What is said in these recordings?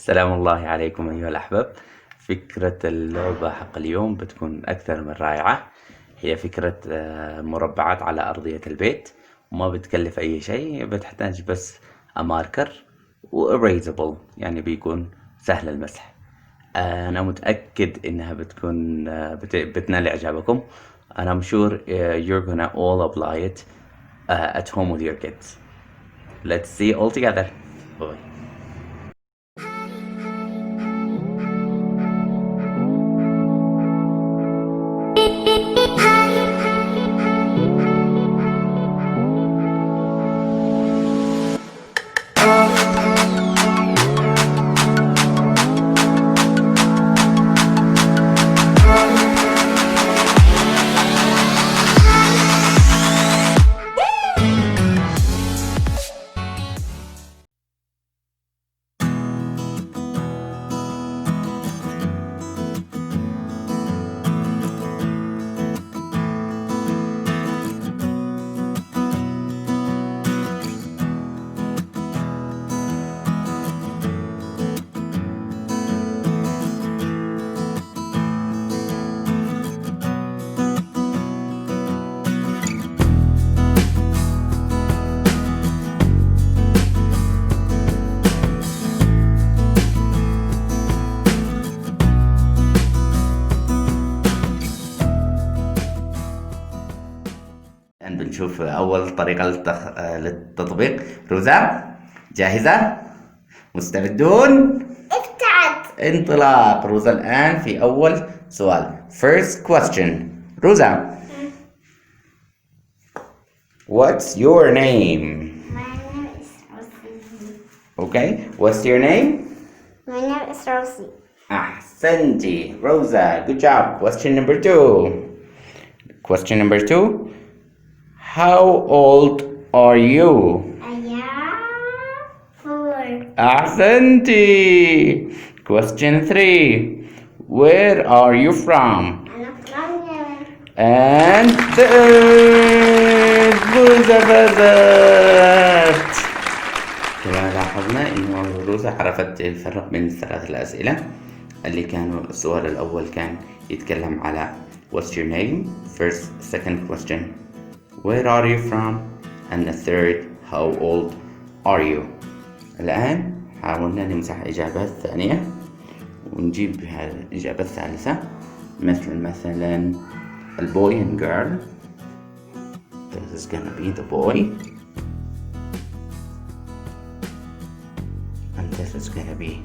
سلام الله عليكم أيها الأحباب. فكرة اللعبة حق اليوم بتكون أكثر من رائعة. هي فكرة مربعات على أرضية البيت، وما بتكلف أي شيء، بتحتاج بس ماركر وإريزابل، يعني بيكون سهل المسح. أنا متأكد إنها بتكون بتنال إعجابكم. and I'm sure you're gonna all apply it at home with your kids. Let's see all together. Bye. بنشوف أول طريقة للتطبيق. روزا جاهزة؟ مستعدون؟ ابتعد. انطلاق. روزا الآن في أول سؤال. First question. روزا. What's your name? My name is Rosy. Okay. What's your name? My name is Rosy. أحسنتي. Rosa. Good job. Question number 2. Question number 2. How old are you? I am 4. أحسنتي. Question 3. Where are you from? أنا from Yemen. And روزا فازت. كما لاحظنا إنه روزا عرفت الفرق بين الثلاث الأسئلة اللي كانوا. السؤال الأول كان يتكلم على What's your name? Second question, Where are you from? And the third, How old are you? الآن حاولنا نمسح إجابات ثانية ونجيب الإجابة الثالثة، مثلا boy and girl. This is gonna be the boy, and this is gonna be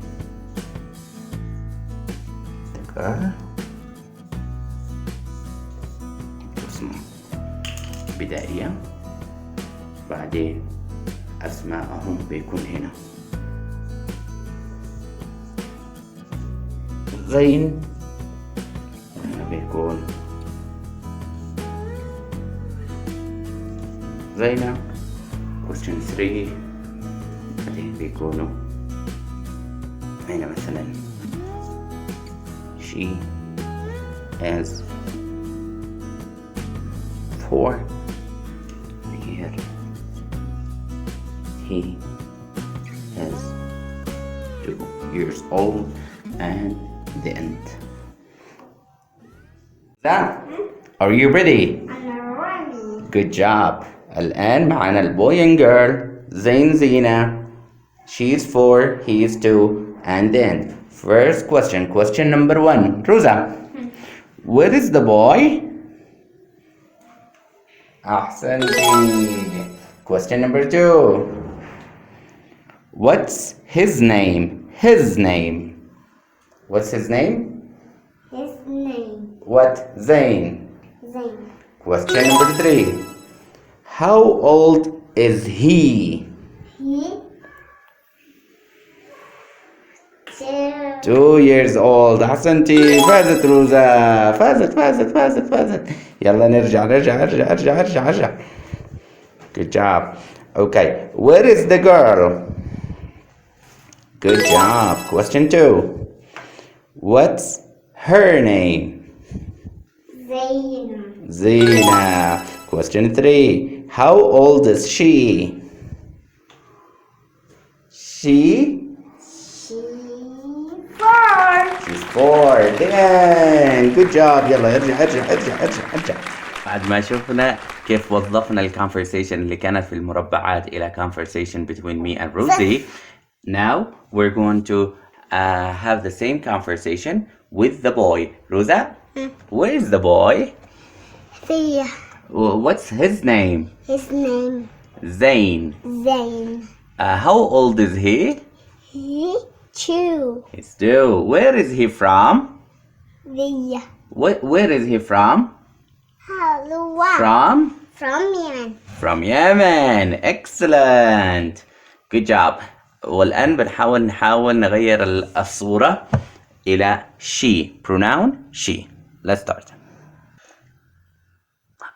the girl. بدائية، بعدين أسماءهم بيكون هنا. زين هنا بيكون زينة. question 3 بعدين بيكونوا هنا مثلا she is 4. Here he is 2 years old. And the end. Are you ready? I'm ready. Good job. الآن معنا البوي and girl. زين زينة. She is 4, he is 2. And then first question number 1. Rosa, where is the boy? أحسنتي. Question number 2. What's his name? His name. What's his name? His name. What? Zain. Zain. Question number 3. How old is he? He 2 years old. أحسنتي. فازت روزا. فازت. يلا نرجع. Good job. Okay. Where is the girl? Good job. Question 2. What's her name? Zaina. Zina. Question 3. How old is she? She 4. Then good job. يلا ارجع. بعد ما شفنا كيف وظفنا الكونفرسيشن اللي كانت في المربعات إلى conversation between me and Rosie. Now we're going to have the same conversation with the boy. Rosa, where is the boy? There. What's his name? His name Zain. Zain. How old is he? He 2. He's 2. Where is he from? There. Where is he from? Hello. From Yemen. From Yemen. Excellent. Good job. والآن نحاول نغير الصورة إلى she. Pronoun she. Let's start.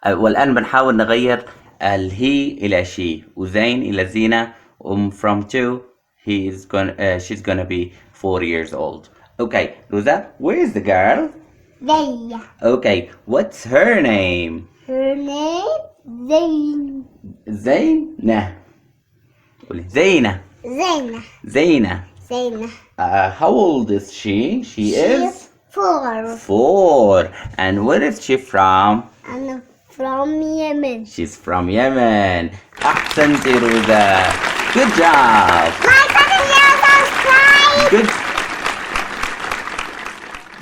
والآن بنحاول نغير he إلى she وزين إلى زينة. From 2 she's gonna be 4 years old. Okay, Rosa, where is the girl? There. Okay, what's her name? Her name Zain. زينة. زينة. Zaina. زينة. Zaina. How old is she? She is 4. 4. And where is she from? And from Yemen. She's from Yemen. أحسنتي روزا. Good job. Good.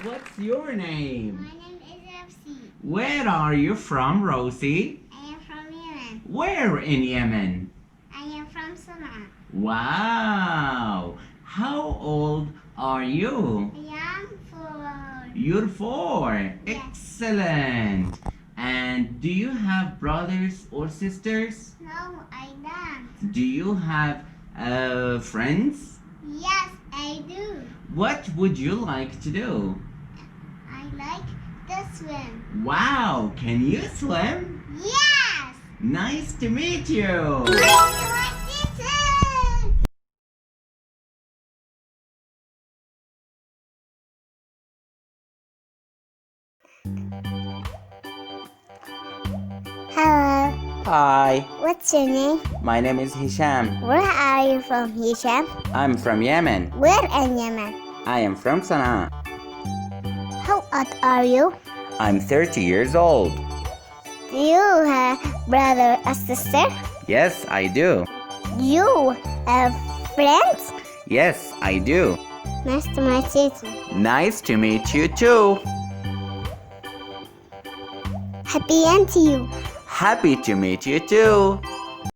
What's your name? My name is Rosie. Where are you from, Rosie? I am from Yemen. Where in Yemen? I am from Sana'a. Wow. How old are you? I am 4. You're 4. Yes. Excellent. And do you have brothers or sisters? No, I don't. Do you have friends? Yes, I do. What would you like to do? I like to swim. Wow, can you swim? Yes! Nice to meet you. I like to swim. Hello, Hi, what's your name? my name is Hisham. Where are you from, Hisham? I'm from Yemen. Where in Yemen? I am from Sana'a. How old are you? I'm 30 years old. Do you have brother or sister? Yes, I do. Do you have friends? Yes, I do. Nice to meet you. Nice to meet you too. Happy and to you. Happy to meet you too.